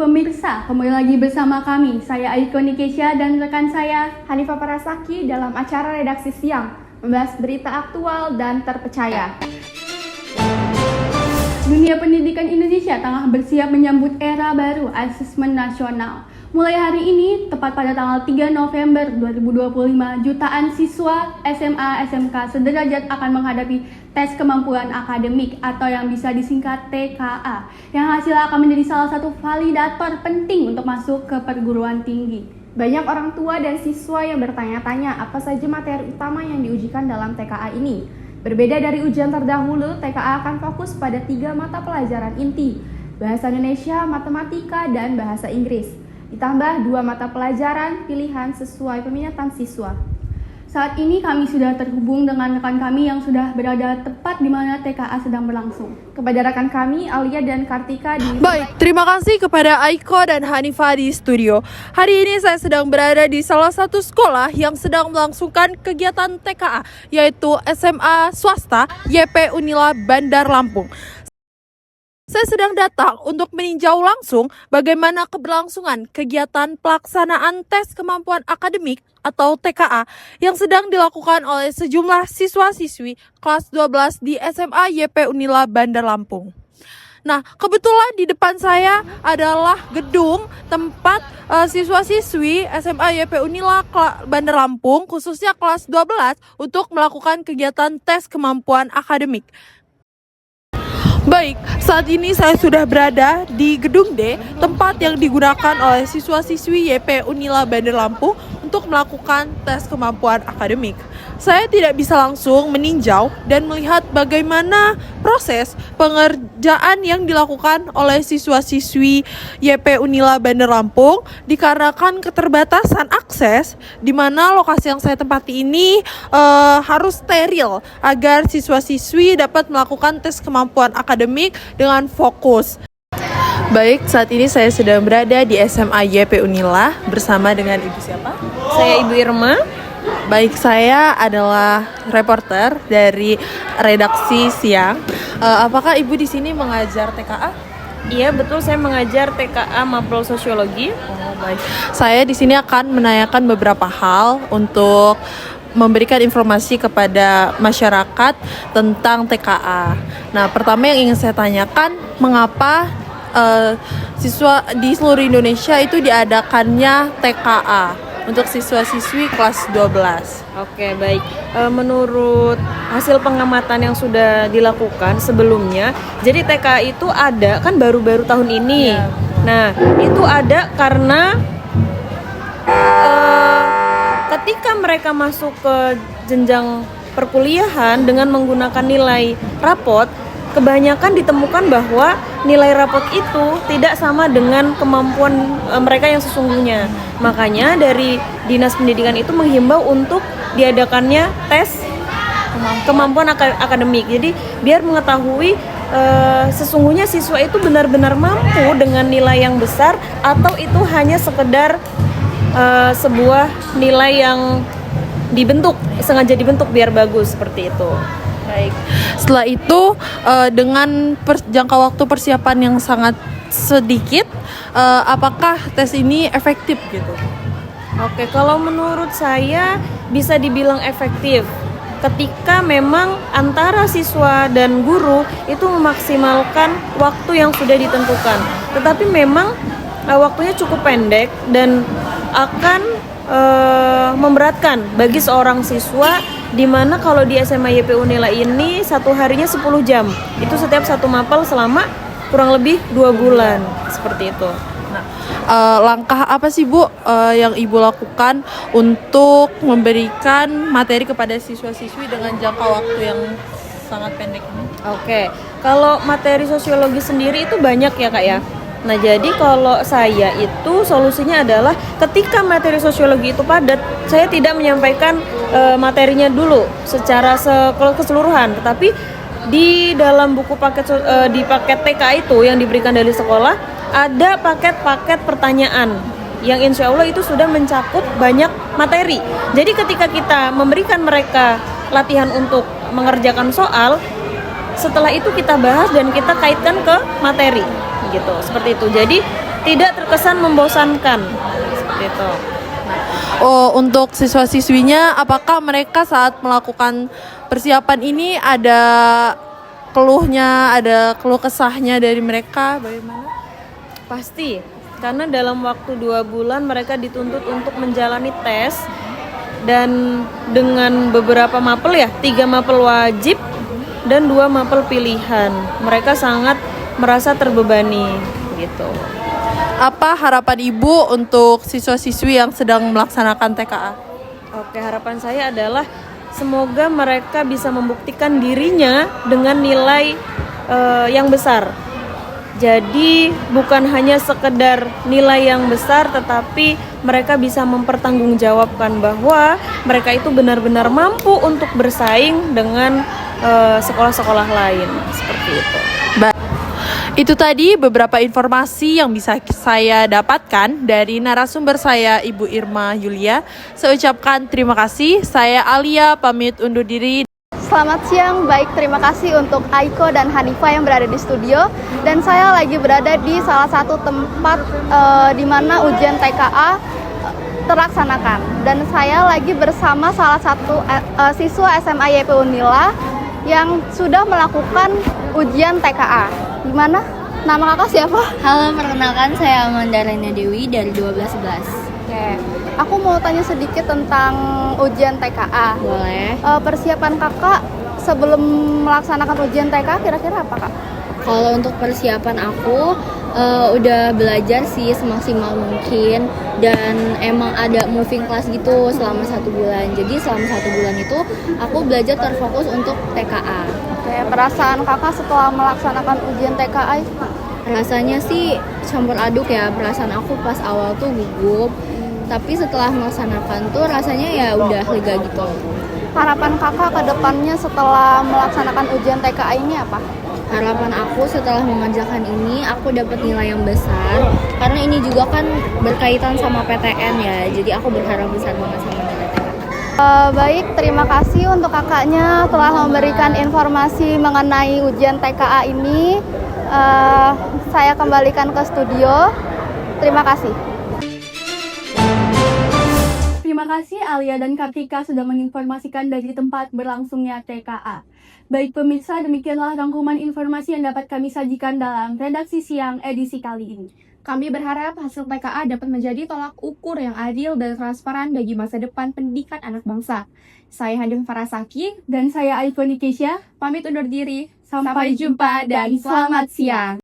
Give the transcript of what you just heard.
pemirsa, kembali lagi bersama kami. Saya Aiko Nikesha dan rekan saya Hanifah Parasaki dalam acara Redaksi Siang, membahas berita aktual dan terpercaya. Dunia pendidikan Indonesia tengah bersiap menyambut era baru asesmen nasional. Mulai hari ini, tepat pada tanggal 3 November 2025, jutaan siswa SMA SMK sederajat akan menghadapi tes kemampuan akademik atau yang bisa disingkat TKA, yang hasilnya akan menjadi salah satu validator penting untuk masuk ke perguruan tinggi. Banyak orang tua dan siswa yang bertanya-tanya apa saja materi utama yang diujikan dalam TKA ini. Berbeda dari ujian terdahulu, TKA akan fokus pada 3 mata pelajaran inti, bahasa Indonesia, matematika, dan bahasa Inggris. Ditambah 2 mata pelajaran pilihan sesuai peminatan siswa. Saat ini kami sudah terhubung dengan rekan kami yang sudah berada tepat di mana TKA sedang berlangsung. Kepada rekan kami, Alia dan Kartika di... Baik, terima kasih kepada Aiko dan Hanifah di studio. Hari ini saya sedang berada di salah satu sekolah yang sedang melangsungkan kegiatan TKA, yaitu SMA swasta YP Unila Bandar Lampung. Saya sedang datang untuk meninjau langsung bagaimana keberlangsungan kegiatan pelaksanaan tes kemampuan akademik atau TKA yang sedang dilakukan oleh sejumlah siswa-siswi kelas 12 di SMA YP Unila Bandar Lampung. Nah, kebetulan di depan saya adalah gedung tempat siswa-siswi SMA YP Unila Bandar Lampung, khususnya kelas 12, untuk melakukan kegiatan tes kemampuan akademik. Baik, saat ini saya sudah berada di Gedung D, tempat yang digunakan oleh siswa-siswi YP Unila Bandar Lampung untuk melakukan tes kemampuan akademik. Saya tidak bisa langsung meninjau dan melihat bagaimana proses pengerjaan yang dilakukan oleh siswa-siswi YP Unila Bandar Lampung dikarenakan keterbatasan akses, di mana lokasi yang saya tempati ini harus steril agar siswa-siswi dapat melakukan tes kemampuan akademik dengan fokus. Baik, saat ini saya sedang berada di SMA YP Unila bersama dengan Ibu siapa? Saya Ibu Irma. Baik, saya adalah reporter dari Redaksi Siang. Apakah Ibu di sini mengajar TKA? Iya, betul, saya mengajar TKA Mapel Sosiologi. Oh, baik. Saya di sini akan menanyakan beberapa hal untuk memberikan informasi kepada masyarakat tentang TKA. Nah, pertama yang ingin saya tanyakan, mengapa siswa di seluruh Indonesia itu diadakannya TKA untuk siswa-siswi kelas 12. Oke, baik. Menurut hasil pengamatan yang sudah dilakukan sebelumnya, jadi TKA itu ada kan baru-baru tahun ini. Ya. Nah, itu ada karena ketika mereka masuk ke jenjang perkuliahan dengan menggunakan nilai rapot, kebanyakan ditemukan bahwa nilai rapot itu tidak sama dengan kemampuan mereka yang sesungguhnya. Makanya dari Dinas Pendidikan itu menghimbau untuk diadakannya tes kemampuan akademik. Jadi biar mengetahui sesungguhnya siswa itu benar-benar mampu dengan nilai yang besar atau itu hanya sekedar sebuah nilai yang sengaja dibentuk biar bagus, seperti itu. Baik. Setelah itu dengan jangka waktu persiapan yang sangat sedikit, apakah tes ini efektif gitu? Oke, kalau menurut saya bisa dibilang efektif ketika memang antara siswa dan guru itu memaksimalkan waktu yang sudah ditentukan. Tetapi memang waktunya cukup pendek dan akan memberatkan bagi seorang siswa, di mana kalau di SMA YP Unila ini satu harinya 10 jam. Itu setiap satu mapel selama kurang lebih 2 bulan, seperti itu. Nah, langkah apa sih Bu yang Ibu lakukan untuk memberikan materi kepada siswa-siswi dengan jangka waktu yang sangat pendek ini? Oke, kalau materi sosiologi sendiri itu banyak ya Kak ya. Nah, jadi kalau saya itu solusinya adalah ketika materi sosiologi itu padat, saya tidak menyampaikan materinya dulu secara keseluruhan, tetapi di dalam buku di paket TK itu yang diberikan dari sekolah ada paket-paket pertanyaan yang insya Allah itu sudah mencakup banyak materi. Jadi ketika kita memberikan mereka latihan untuk mengerjakan soal, setelah itu kita bahas dan kita kaitkan ke materi. Gitu, seperti itu. Jadi tidak terkesan membosankan. Seperti itu. Oh, untuk siswa-siswinya, apakah mereka saat melakukan persiapan ini ada keluhnya, ada keluh kesahnya dari mereka? Bagaimana? Pasti, karena dalam waktu 2 bulan mereka dituntut untuk menjalani tes dan dengan beberapa mapel ya, 3 mapel wajib dan 2 mapel pilihan. Mereka sangat merasa terbebani gitu. Apa harapan Ibu untuk siswa-siswi yang sedang melaksanakan TKA? Oke, harapan saya adalah semoga mereka bisa membuktikan dirinya dengan nilai yang besar. Jadi bukan hanya sekedar nilai yang besar, tetapi mereka bisa mempertanggungjawabkan bahwa mereka itu benar-benar mampu untuk bersaing dengan sekolah-sekolah lain, seperti itu. Itu tadi beberapa informasi yang bisa saya dapatkan dari narasumber saya, Ibu Irma Yulia. Saya ucapkan terima kasih. Saya Alia, pamit undur diri. Selamat siang, baik, terima kasih untuk Aiko dan Hanifa yang berada di studio. Dan saya lagi berada di salah satu tempat di mana ujian TKA terlaksanakan. Dan saya lagi bersama salah satu siswa SMA YP Unila yang sudah melakukan ujian TKA. Gimana? Nama kakak siapa? Halo, perkenalkan saya Amanda Rena Dewi dari 1211. Oke, aku mau tanya sedikit tentang ujian TKA. Boleh. Persiapan kakak sebelum melaksanakan ujian TKA kira-kira apa, Kak? Kalau untuk persiapan aku udah belajar sih semaksimal mungkin, dan emang ada moving class gitu selama 1 bulan. Jadi selama 1 bulan itu aku belajar terfokus untuk TKA. Oke, perasaan kakak setelah melaksanakan ujian TKA itu? Rasanya sih campur aduk ya. Perasaan aku pas awal tuh gugup, tapi setelah melaksanakan tuh rasanya ya udah lega gitu. Harapan kakak ke depannya setelah melaksanakan ujian TKA ini apa? Harapan aku setelah mengerjakan ini, aku dapat nilai yang besar. Karena ini juga kan berkaitan sama PTN ya, jadi aku berharap besar banget sama nilai TKA. Baik, terima kasih untuk kakaknya telah memberikan informasi mengenai ujian TKA ini. Saya kembalikan ke studio. Terima kasih. Terima kasih Alia dan Kartika sudah menginformasikan dari tempat berlangsungnya TKA. Baik pemirsa, demikianlah rangkuman informasi yang dapat kami sajikan dalam redaksi siang edisi kali ini. Kami berharap hasil TKA dapat menjadi tolak ukur yang adil dan transparan bagi masa depan pendidikan anak bangsa. Saya Hanif Farasaki Dan saya Aiko Nikesha. pamit undur diri. Sampai jumpa dan selamat siang.